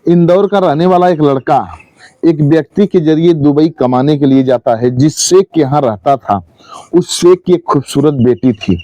इंदौर का रहने वाला एक लड़का एक व्यक्ति के जरिए दुबई कमाने के लिए जाता है। जिस शेख के यहाँ रहता था, उस शेख की एक खूबसूरत बेटी थी।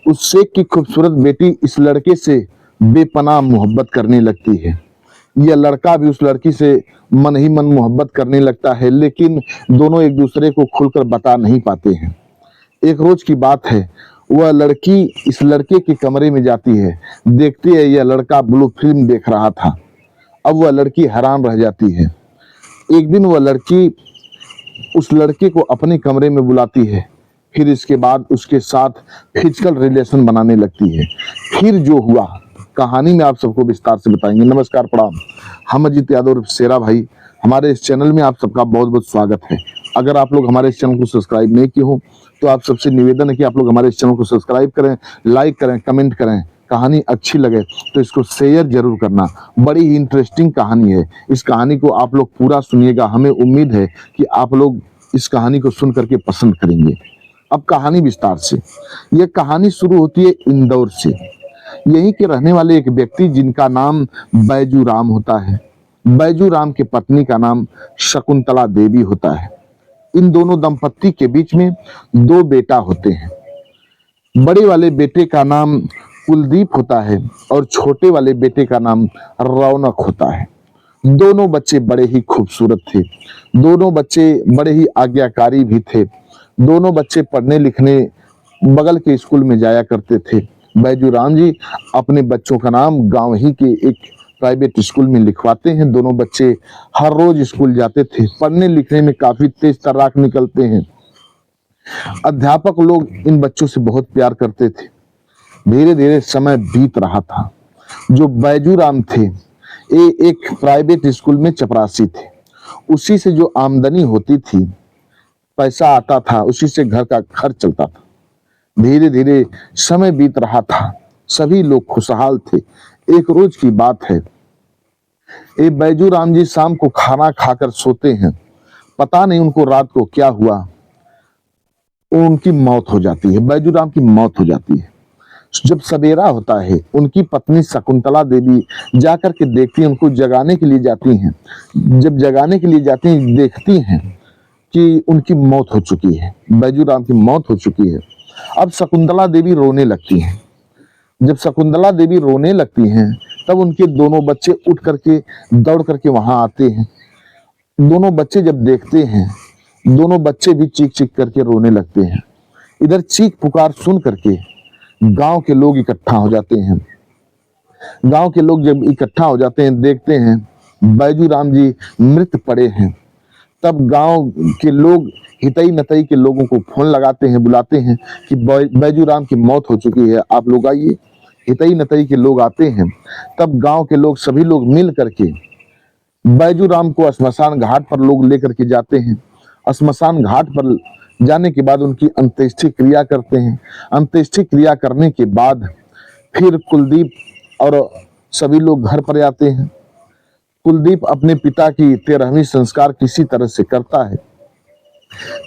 उस शेख की खूबसूरत बेटी इस लड़के से बेपनाह मोहब्बत करने लगती है। यह लड़का भी उस लड़की से मन ही मन मोहब्बत करने लगता है, लेकिन दोनों एक दूसरे को खुलकर बता नहीं पाते हैं। एक रोज की बात है, वह लड़की इस लड़के के कमरे में जाती है। देखती है यह लड़का ब्लू फिल्म देख रहा था। अब वह लड़की हैरान रह जाती है। एक दिन वह लड़की उस लड़के को अपने कमरे में बुलाती है। फिर इसके बाद उसके साथ फिजिकल रिलेशन बनाने लगती है। फिर जो हुआ कहानी में आप सबको विस्तार से बताएंगे। नमस्कार, प्रणाम। हम अजीत यादव शेरा भाई, हमारे इस चैनल में आप सबका बहुत बहुत स्वागत है। अगर आप लोग हमारे इस चैनल को सब्सक्राइब नहीं किए हो तो आप सबसे निवेदन है कि आप लोग हमारे इस चैनल को सब्सक्राइब करें, लाइक करें, कमेंट करें। कहानी अच्छी लगे तो इसको शेयर जरूर करना। बड़ी ही इंटरेस्टिंग कहानी है। इस कहानी को आप लोग पूरा सुनिएगा। हमें उम्मीद है कि आप लोग इस कहानी को सुन करके पसंद करेंगे। अब कहानी विस्तार से। यह कहानी शुरू होती है इंदौर से। यहीं के रहने वाले एक व्यक्ति जिनका नाम बैजू राम होता है। बैजू राम की पत्नी का नाम शकुंतला देवी होता है। इन दोनों दंपत्ति के बीच में दो बेटा होते हैं। बड़े वाले बेटे का नाम कुलदीप होता है और छोटे वाले बेटे का नाम रौनक होता है। दोनों बच्चे बड़े ही खूबसूरत थे। दोनों बच्चे बड़े ही आज्ञाकारी भी थे। दोनों बच्चे पढ़ने लिखने बगल के स्कूल में जाया करते थे। बैजू राम जी अपने बच्चों का नाम गांव ही के एक प्राइवेट स्कूल में लिखवाते हैं। दोनों बच्चे हर रोज स्कूल जाते थे। पढ़ने लिखने में काफी तेज तर्राक निकलते हैं। अध्यापक लोग इन बच्चों से बहुत प्यार करते थे। धीरे धीरे समय बीत रहा था। जो बैजू राम थे, ये एक प्राइवेट स्कूल में चपरासी थे। उसी से जो आमदनी होती थी, पैसा आता था, उसी से घर का खर्च चलता था। धीरे धीरे समय बीत रहा था। सभी लोग खुशहाल थे। एक रोज की बात है, ये बैजू राम जी शाम को खाना खाकर सोते हैं। पता नहीं उनको रात को क्या हुआ, उनकी मौत हो जाती है। बैजू राम की मौत हो जाती है। जब सवेरा होता है, उनकी पत्नी शकुंतला देवी जाकर के देखती हैं, उनको जगाने के लिए जाती हैं। जब जगाने के लिए जाती हैं, देखती हैं कि उनकी मौत हो चुकी है, बैजू राम की मौत हो चुकी है। अब शकुंतला देवी रोने लगती हैं। जब शकुंतला देवी रोने लगती हैं, तब उनके दोनों बच्चे उठ करके दौड़ करके वहां आते हैं। दोनों बच्चे जब देखते हैं, दोनों बच्चे भी चीख चीख करके रोने लगते हैं। इधर चीख पुकार सुन करके गांव के लोग इकट्ठा हो जाते हैं। गांव के लोग जब इकट्ठा हो जाते हैं, देखते हैं बैजू राम जी मृत पड़े हैं। तब गांव के लोग हितई नतई के लोगों को फोन लगाते हैं, बुलाते हैं कि बैजू राम की मौत हो चुकी है, आप लोग आइए। हितई नतई के लोग आते हैं। तब गांव के लोग सभी लोग मिल करके बैजू राम को श्मशान घाट पर लोग लेकर के जाते हैं। श्मशान घाट पर जाने के बाद उनकी अंत्येष्टि क्रिया करते हैं। अंत्येष्टि क्रिया करने के बाद फिर कुलदीप और सभी लोग घर पर आते हैं। कुलदीप अपने पिता की 13वीं संस्कार किसी तरह से करता है।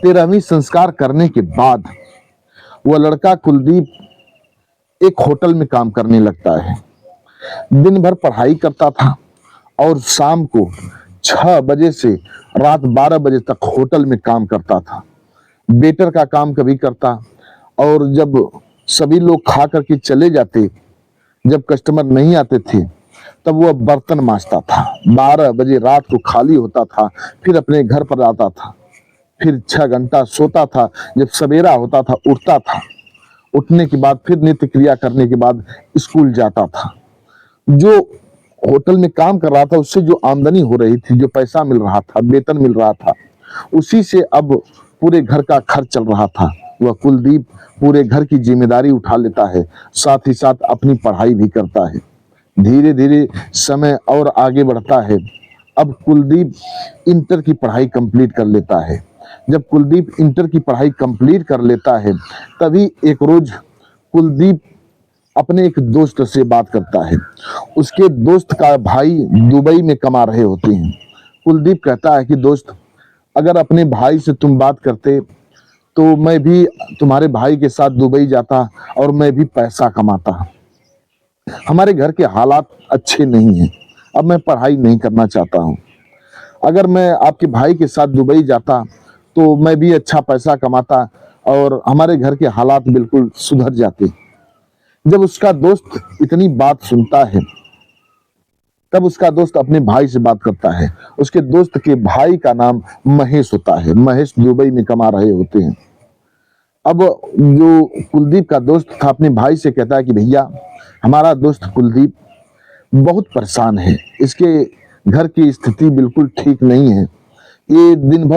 13वीं संस्कार करने के बाद वह लड़का कुलदीप एक होटल में काम करने लगता है। दिन भर पढ़ाई करता था और शाम को 6 बजे से रात 12 बजे तक होटल में काम करता था। वेटर का काम कभी करता, और जब सभी लोग खा करके चले जाते, जब कस्टमर नहीं आते थे, तब वह बर्तन मांजता था। 12 बजे रात को खाली होता था, फिर अपने घर पर आता था। फिर 6 घंटा सोता था। जब सवेरा होता था, उठता था। उठने के बाद फिर नित्य क्रिया करने के बाद स्कूल जाता था। जो होटल में काम कर रहा था, उससे जो आमदनी हो रही थी, जो पैसा मिल रहा था, वेतन मिल रहा था, उसी से अब पूरे घर का खर्च चल रहा था। वह कुलदीप पूरे घर की जिम्मेदारी उठा लेता है, साथ ही साथ अपनी पढ़ाई भी करता है। धीरे धीरे समय और आगे बढ़ता है। अब कुलदीप इंटर की पढ़ाई कंप्लीट कर लेता है। जब कुलदीप इंटर की पढ़ाई कंप्लीट कर लेता है, तभी एक रोज कुलदीप अपने एक दोस्त से बात करता है। उसके दोस्त का भाई दुबई में कमा रहे होते हैं। कुलदीप कहता है कि दोस्त, अगर अपने भाई से तुम बात करते तो मैं भी तुम्हारे भाई के साथ दुबई जाता और मैं भी पैसा कमाता। हमारे घर के हालात अच्छे नहीं हैं। अब मैं पढ़ाई नहीं करना चाहता हूँ। अगर मैं आपके भाई के साथ दुबई जाता तो मैं भी अच्छा पैसा कमाता और हमारे घर के हालात बिल्कुल सुधर जाते। जब उसका दोस्त इतनी बात सुनता है, तब उसका दोस्त अपने भाई से बात करता है। उसके दोस्त के भाई का नाम महेश होता है। महेश दुबई में कमा रहे होते हैं। अब जो कुलदीप का दोस्त था अपने भाई से कहता है कि भैया, हमारा दोस्त कुलदीप बहुत परेशान है, इसके घर की स्थिति बिल्कुल ठीक नहीं है। ये दिन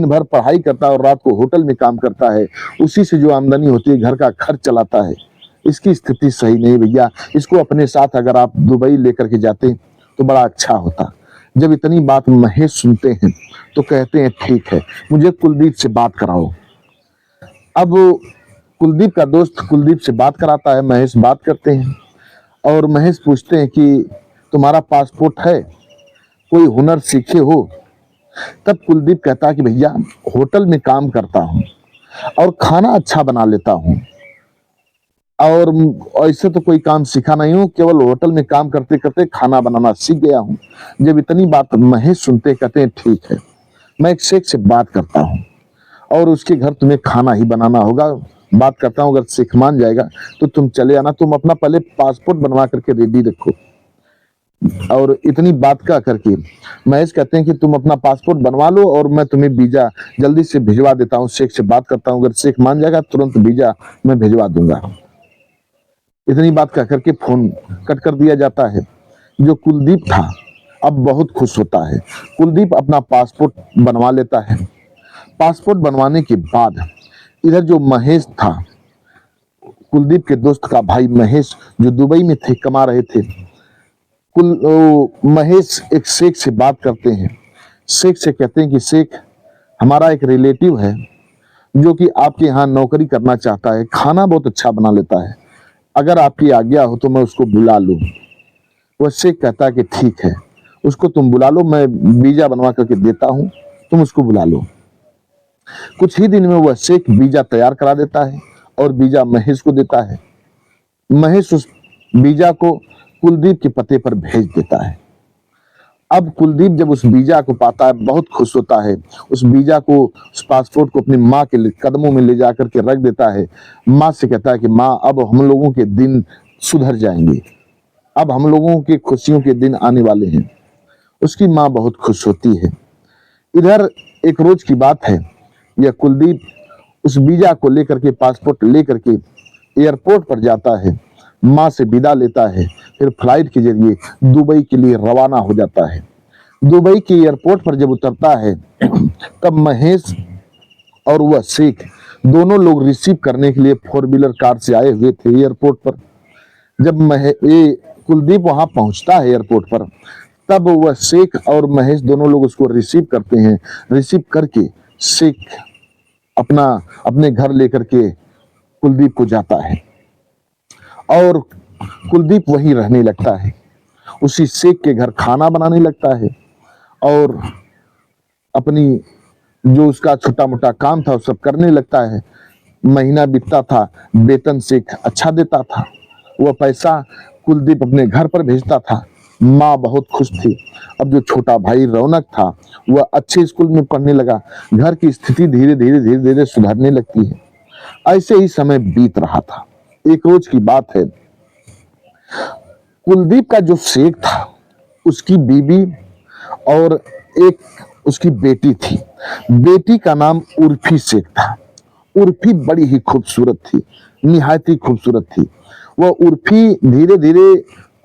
भर पढ़ाई करता है और रात को होटल में काम करता है। उसी से जो आमदनी होती है घर का खर्च चलाता है। इसकी स्थिति सही नहीं भैया, इसको अपने साथ अगर आप दुबई लेकर के जाते तो बड़ा अच्छा होता। जब इतनी बात महेश सुनते हैं तो कहते हैं ठीक है, मुझे कुलदीप से बात कराओ। अब कुलदीप का दोस्त कुलदीप से बात कराता है। महेश बात करते हैं और महेश पूछते हैं कि तुम्हारा पासपोर्ट है, कोई हुनर सीखे हो? तब कुलदीप कहता है कि भैया, होटल में काम करता हूँ और खाना अच्छा बना लेता हूँ, और ऐसे तो कोई काम सीखा नहीं हूँ, केवल होटल में काम करते करते खाना बनाना सीख गया हूँ। जब इतनी बात महेश सुनते कहते हैं ठीक है, मैं एक शेख से बात करता हूँ और उसके घर तुम्हें खाना ही बनाना होगा। बात करता हूँ, अगर शेख मान जाएगा तो तुम चले आना। तुम अपना पहले पासपोर्ट बनवा करके रेडी रखो। और इतनी बात का करके महेश कहते हैं कि तुम अपना पासपोर्ट बनवा लो और मैं तुम्हें वीजा जल्दी से भिजवा देता हूँ। शेख से बात करता हूँ, अगर शेख मान जाएगा तुरंत वीजा मैं भिजवा दूंगा। इतनी बात कह करके फोन कट कर दिया जाता है। जो कुलदीप था अब बहुत खुश होता है। कुलदीप अपना पासपोर्ट बनवा लेता है। पासपोर्ट बनवाने के बाद इधर जो महेश था, कुलदीप के दोस्त का भाई महेश, जो दुबई में थे, कमा रहे थे, महेश एक शेख से बात करते हैं। शेख से कहते हैं कि शेख, हमारा एक रिलेटिव है जो कि आपके यहाँ नौकरी करना चाहता है, खाना बहुत अच्छा बना लेता है, अगर आपकी आज्ञा हो तो मैं उसको बुला लूं। वह शेख कहता है कि ठीक है, उसको तुम बुला लो, मैं वीजा बनवा करके देता हूं, तुम उसको बुला लो। कुछ ही दिन में वह शेख वीजा तैयार करा देता है और वीजा महेश को देता है। महेश उस वीजा को कुलदीप के पते पर भेज देता है। अब कुलदीप जब उस वीजा को पाता है बहुत खुश होता है। उस वीजा को, उस पासपोर्ट को अपनी माँ के कदमों में ले जाकर के रख देता है। माँ से कहता है कि माँ, अब हम लोगों के दिन सुधर जाएंगे, अब हम लोगों के खुशियों के दिन आने वाले हैं। उसकी माँ बहुत खुश होती है। इधर एक रोज की बात है, यह कुलदीप उस वीजा को लेकर के, पासपोर्ट लेकर के एयरपोर्ट पर जाता है, माँ से विदा लेता है, फिर फ्लाइट के जरिए दुबई के लिए रवाना हो जाता है। दुबई के एयरपोर्ट पर जब उतरता है तब महेश और वह शेख दोनों लोग रिसीव करने के लिए 4 व्हीलर कार से आए हुए थे एयरपोर्ट पर। जब कुलदीप वहां पहुंचता है एयरपोर्ट पर, तब वह शेख और महेश दोनों लोग उसको रिसीव करते हैं। रिसीव करके शेख अपने घर लेकर के कुलदीप को जाता है और कुलदीप वहीं रहने लगता है। उसी शेख के घर खाना बनाने लगता है और अपनी जो उसका छोटा मोटा काम था वो सब करने लगता है। महीना बीतता था, वेतन शेख अच्छा देता था, वह पैसा कुलदीप अपने घर पर भेजता था। माँ बहुत खुश थी। अब जो छोटा भाई रौनक था वह अच्छे स्कूल में पढ़ने लगा। घर की स्थिति धीरे धीरे सुधरने लगती है। ऐसे ही समय बीत रहा था। एक रोज की बात है, कुलदीप का जो शेख था उसकी बीबी और एक उसकी बेटी थी। बेटी का नाम उर्फी शेख था। उर्फी बड़ी ही खूबसूरत थी, निहायत ही खूबसूरत थी। वह उर्फी धीरे धीरे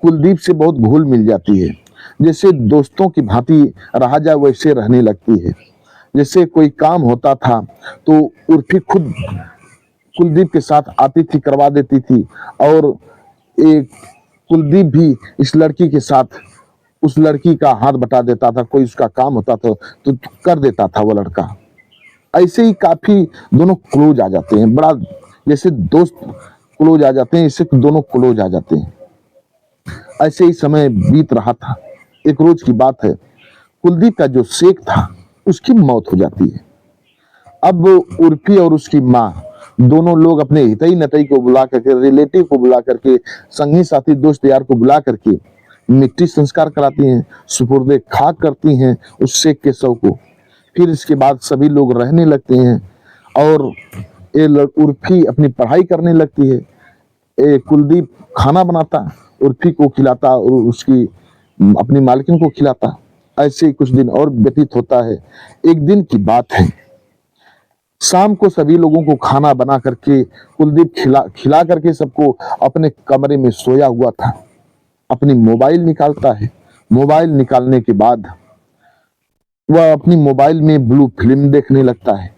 कुलदीप से बहुत घुल मिल जाती है। जैसे दोस्तों की भांति रहा जाए वैसे रहने लगती है। जैसे कोई काम होता था तो उर्फी खुद कुलदीप के साथ आती थी, करवा देती थी, और एक कुलदीप भी इस लड़की के साथ उस लड़की का हाथ बटा देता था। कोई उसका काम होता था तो कर देता था वो लड़का। ऐसे ही काफी दोनों क्लोज आ जाते हैं, बड़ा जैसे दोस्त क्लोज आ जाते हैं, इससे दोनों क्लोज आ जाते हैं। ऐसे ही समय बीत रहा था। एक रोज की बात है, कुलदीप का जो शेख था उसकी मौत हो जाती है। अब उर्फी और उसकी माँ दोनों लोग अपने हितई नतई को बुला करके, रिलेटिव को बुला करके, संगी साथी दोस्त यार को बुला करके मिट्टी संस्कार कराती हैं, सुपुर्दे खाक करती हैं उस शेख के शव को। फिर इसके बाद सभी लोग रहने लगते हैं और ये उर्फी अपनी पढ़ाई करने लगती है। कुलदीप खाना बनाता, उर्फी को खिलाता और उसकी अपनी मालकिन को खिलाता। ऐसे ही कुछ दिन और व्यतीत होता है। एक दिन की बात है, शाम को सभी लोगों को खाना बना करके कुलदीप खिला करके सबको अपने कमरे में सोया हुआ था। अपनी मोबाइल निकालता है। मोबाइल निकालने के बाद वह अपनी मोबाइल में ब्लू फिल्म देखने लगता है।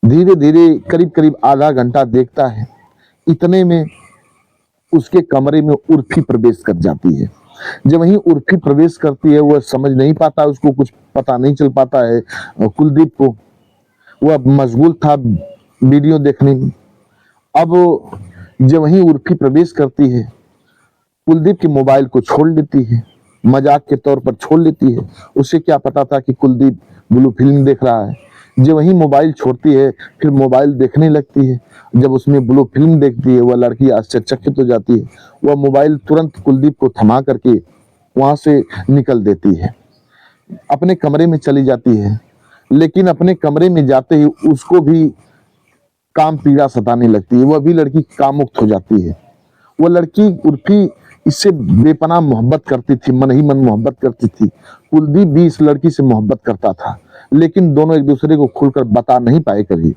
धीरे धीरे करीब करीब आधा घंटा देखता है। इतने में उसके कमरे में उर्फी प्रवेश कर जाती है। जब वही उर्फी प्रवेश करती है, वह समझ नहीं पाता, उसको कुछ पता नहीं चल पाता है कुलदीप को। वह मशगूल था वीडियो देखने में। अब जब वही उर्फी प्रवेश करती है, कुलदीप के मोबाइल को छोड़ लेती है, मजाक के तौर पर छोड़ लेती है। उसे क्या पता था कि कुलदीप ब्लू फिल्म देख रहा है। जब वही मोबाइल छोड़ती है, फिर मोबाइल देखने लगती है। जब उसमें ब्लू फिल्म देखती है, वह लड़की आश्चर्यचकित हो जाती है। वह मोबाइल तुरंत कुलदीप को थमा करके वहां से निकल देती है, अपने कमरे में चली जाती है। लेकिन अपने कमरे में जाते ही उसको भी काम पीड़ा सताने लगती है। वह भी लड़की कामुक्त हो जाती है। वह लड़की उर्फी इससे बेपनाह मोहब्बत करती थी, मन ही मन मोहब्बत करती थी। कुलदीप भी इस लड़की से मोहब्बत करता था, लेकिन दोनों एक दूसरे को खुलकर बता नहीं पाए कभी।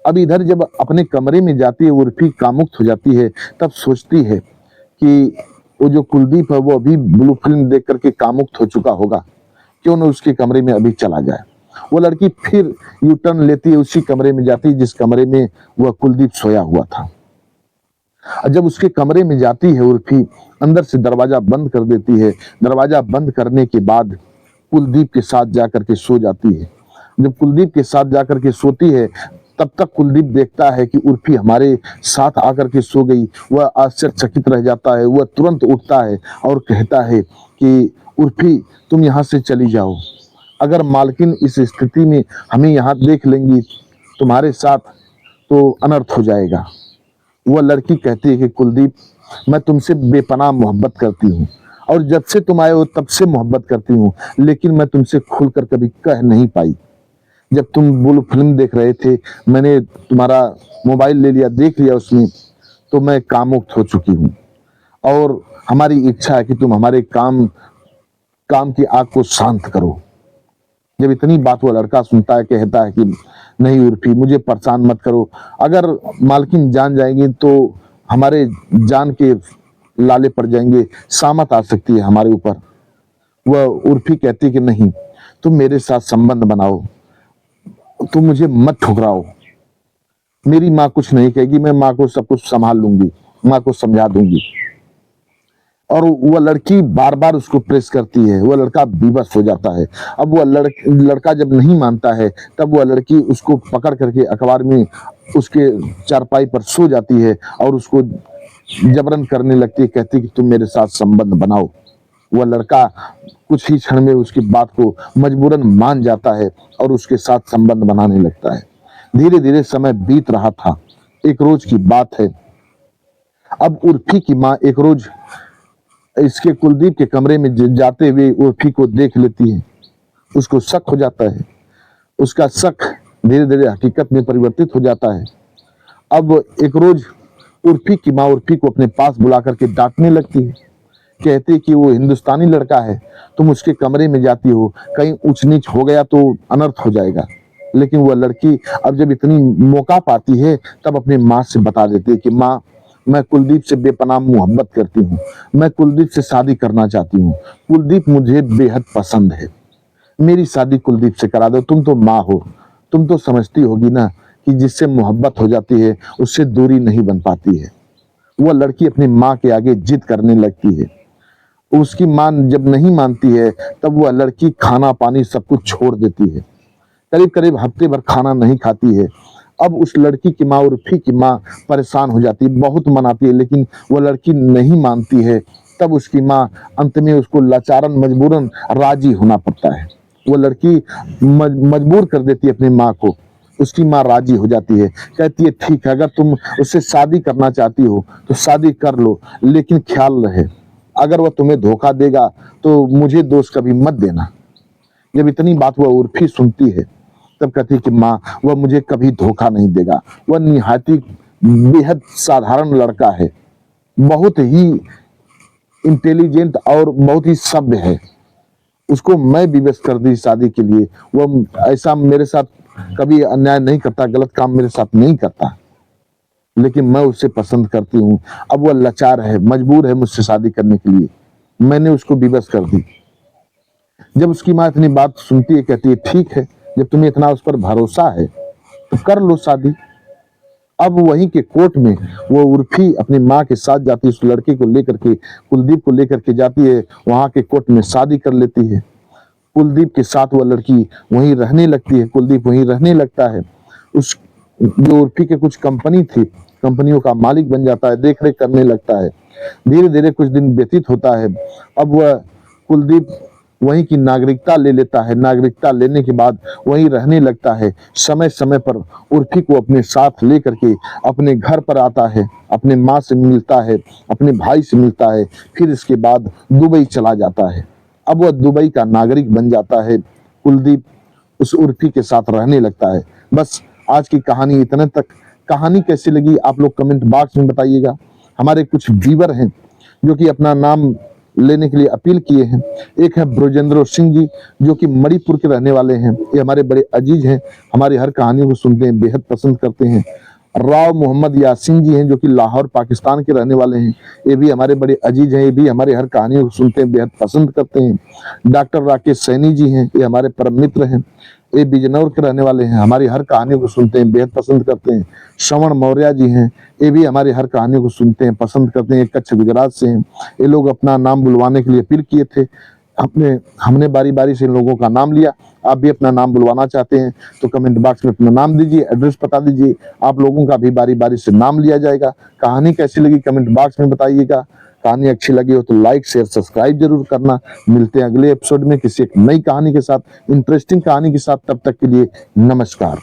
अब इधर जब अपने कमरे में जाती है, उर्फी कामुक्त हो जाती है, तब सोचती है कि वो जो कुलदीप है वो अभी ब्लू फिल्म देख करके कामुक्त हो चुका होगा, क्यों न उसके कमरे में अभी चला जाए। वो लड़की फिर यू टर्न लेती है, उसी कमरे में जाती है जिस कमरे में वह कुलदीप सोया हुआ था। जब उसके कमरे में जाती है, उर्फी अंदर से दरवाजा बंद कर देती है। दरवाजा बंद करने के बाद कुलदीप के साथ जाकर के सो जाती है। जब कुलदीप के साथ जाकर के सोती है, तब तक कुलदीप देखता है कि उर्फी हमारे साथ आकर के सो गई। वह आश्चर्यचकित रह जाता है। वह तुरंत उठता है और कहता है कि उर्फी, तुम यहाँ से चली जाओ। अगर मालकिन इस स्थिति में हमें यहाँ देख लेंगी तुम्हारे साथ, तो अनर्थ हो जाएगा। वह लड़की कहती है कि कुलदीप, मैं तुमसे बेपनाह मोहब्बत करती हूँ और जब से तुम आए हो तब से मोहब्बत करती हूँ, लेकिन मैं तुमसे खुलकर कभी कह नहीं पाई। जब तुम ब्लू फिल्म देख रहे थे, मैंने तुम्हारा मोबाइल ले लिया, देख लिया उसमें, तो मैं कामुक्त हो चुकी हूँ और हमारी इच्छा है कि तुम हमारे काम की आग को शांत करो। जब इतनी बात वो लड़का सुनता है, कहता है कि नहीं उर्फी, मुझे परेशान मत करो। अगर मालकिन जान जाएंगे तो हमारे जान के लाले पड़ जाएंगे, सामत आ सकती है हमारे ऊपर। वह उर्फी कहती है कि नहीं, तुम मेरे साथ संबंध बनाओ, तुम मुझे मत ठुकराओ। मेरी माँ कुछ नहीं कहेगी, मैं माँ को सब कुछ संभाल लूंगी, माँ को समझा दूंगी। और वह लड़की बार बार उसको प्रेस करती है। वह लड़का विवश हो जाता है। अब वह लड़का जब नहीं मानता है, तब वह लड़की उसको पकड़ करके अखबार में उसके चारपाई पर सो जाती है और उसको जबरन करने लगती है, कहती है कि तुम मेरे साथ संबंध बनाओ। वह लड़का कुछ ही क्षण में उसकी बात को मजबूरन मान जाता है और उसके साथ संबंध बनाने लगता है। धीरे धीरे समय बीत रहा था। एक रोज की बात है। अब उर्फी की माँ एक रोज इसके कुलदीप के कमरे में जाते हुए उर्फी को देख लेती है। उसको शक हो जाता है। उसका शक धीरे धीरे हकीकत में परिवर्तित हो जाता है। अब एक रोज उर्फी की माँ उर्फी को अपने पास बुला करके डांटने लगती है। कहती है कि वो हिंदुस्तानी लड़का है, तुम उसके कमरे में जाती हो, कहीं ऊंच नीच हो गया तो अनर्थ हो जाएगा। लेकिन वह लड़की अब जब इतनी मौका पाती है, तब अपनी माँ से बता देती है कि माँ, मैं कुलदीप से बेपनाह मोहब्बत करती हूँ, मैं कुलदीप से शादी करना चाहती हूँ। कुलदीप मुझे बेहद पसंद है, मेरी शादी कुलदीप से करा दो। तुम तो माँ हो, तुम तो समझती होगी ना कि जिससे मोहब्बत हो जाती है उससे दूरी नहीं बन पाती है। वह लड़की अपनी माँ के आगे जिद करने लगती है। उसकी माँ जब नहीं मानती है, तब वह लड़की खाना पानी सब कुछ छोड़ देती है। करीब करीब हफ्ते भर खाना नहीं खाती है। अब उस लड़की की माँ उर्फी की माँ परेशान हो जाती है, बहुत मनाती है, लेकिन वह लड़की नहीं मानती है। तब उसकी माँ अंत में उसको लाचारन मजबूरन राजी होना पड़ता है। वह लड़की मजबूर कर देती है अपनी माँ को। उसकी माँ राजी हो जाती है, कहती है ठीक है, अगर तुम उससे शादी करना चाहती हो तो शादी कर लो, लेकिन ख्याल रहे अगर वह तुम्हें धोखा देगा तो मुझे दोष कभी मत देना। जब इतनी बात वह उर्फी सुनती है तब कहती है कि माँ, वह मुझे कभी धोखा नहीं देगा, वह निहायत ही बेहद साधारण लड़का है, बहुत ही इंटेलिजेंट और बहुत ही सभ्य है, उसको मैं विवश कर दी शादी के लिए, वह ऐसा मेरे साथ कभी अन्याय नहीं करता, गलत काम मेरे साथ नहीं करता, लेकिन मैं उसे पसंद करती हूँ। अब वह लाचार है, मजबूर है मुझसे शादी करने के लिए, मैंने उसको विवश कर दी। जब उसकी माँ इतनी बात सुनती है, कहती है ठीक है, जब तुम्हें इतना उस पर भरोसा है तो कर लो शादी। अब वहीं के कोर्ट में वो उर्फी अपनी माँ के साथ जाती है, उस लड़के को लेकर के, कुलदीप को लेकर के जाती है, वहां के कोर्ट में शादी कर लेती है। कुलदीप के साथ वह लड़की वहीं रहने लगती है, कुलदीप वहीं रहने लगता है। उस जो उर्फी के कुछ कंपनी थी, कंपनियों का मालिक बन जाता है, देख रेख करने लगता है। धीरे धीरे कुछ दिन व्यतीत होता है। अब वह कुलदीप वहीं की नागरिकता ले लेता है, नागरिकता लेने के बाद वहीं रहने लगता है। समय समय पर उर्फी को अपने साथ लेकर के अपने घर पर आता है, अपने माँ से मिलता है, अपने भाई से मिलता है, फिर इसके बाद दुबई चला जाता है। अब वह दुबई का नागरिक बन जाता है, कुलदीप उस उर्फी के साथ रहने लगता है। बस आज की कहानी इतने तक। कहानी कैसी लगी आप लोग कमेंट बॉक्स में बताइएगा। हमारे कुछ व्यूअर हैं जो कि अपना नाम लेने के लिए अपील किए हैं। एक है ब्रजेंद्र सिंह जी, जो कि मणिपुर के रहने वाले हैं, ये हमारे बड़े अजीज हैं, हमारी हर कहानियों को सुनते हैं, बेहद पसंद करते हैं। राव मोहम्मद यासीन जी हैं, जो कि लाहौर पाकिस्तान के रहने वाले हैं, ये भी हमारे बड़े अजीज हैं, ये भी हमारे हर कहानियों को सुनते हैं, बेहद पसंद करते हैं। डॉक्टर राकेश सैनी जी हैं, ये हमारे परम मित्र हैं, ये बिजनौर के रहने वाले हैं, हमारी हर कहानियों को सुनते हैं, बेहद पसंद करते हैं। श्रवण मौर्य जी हैं, ये भी हमारी हर कहानियों को सुनते हैं, पसंद करते हैं, कच्छ गुजरात से हैं। ये लोग अपना नाम बुलवाने के लिए अपील किए थे, हमने बारी बारी से इन लोगों का नाम लिया। आप भी अपना नाम बुलवाना चाहते हैं तो कमेंट बॉक्स में अपना नाम दीजिए, एड्रेस बता दीजिए, आप लोगों का भी बारी बारी से नाम लिया जाएगा। कहानी कैसी लगी कमेंट बॉक्स में बताइएगा। कहानी अच्छी लगी हो तो लाइक शेयर सब्सक्राइब जरूर करना। मिलते हैं अगले एपिसोड में किसी एक नई कहानी के साथ, इंटरेस्टिंग कहानी के साथ। तब तक के लिए नमस्कार।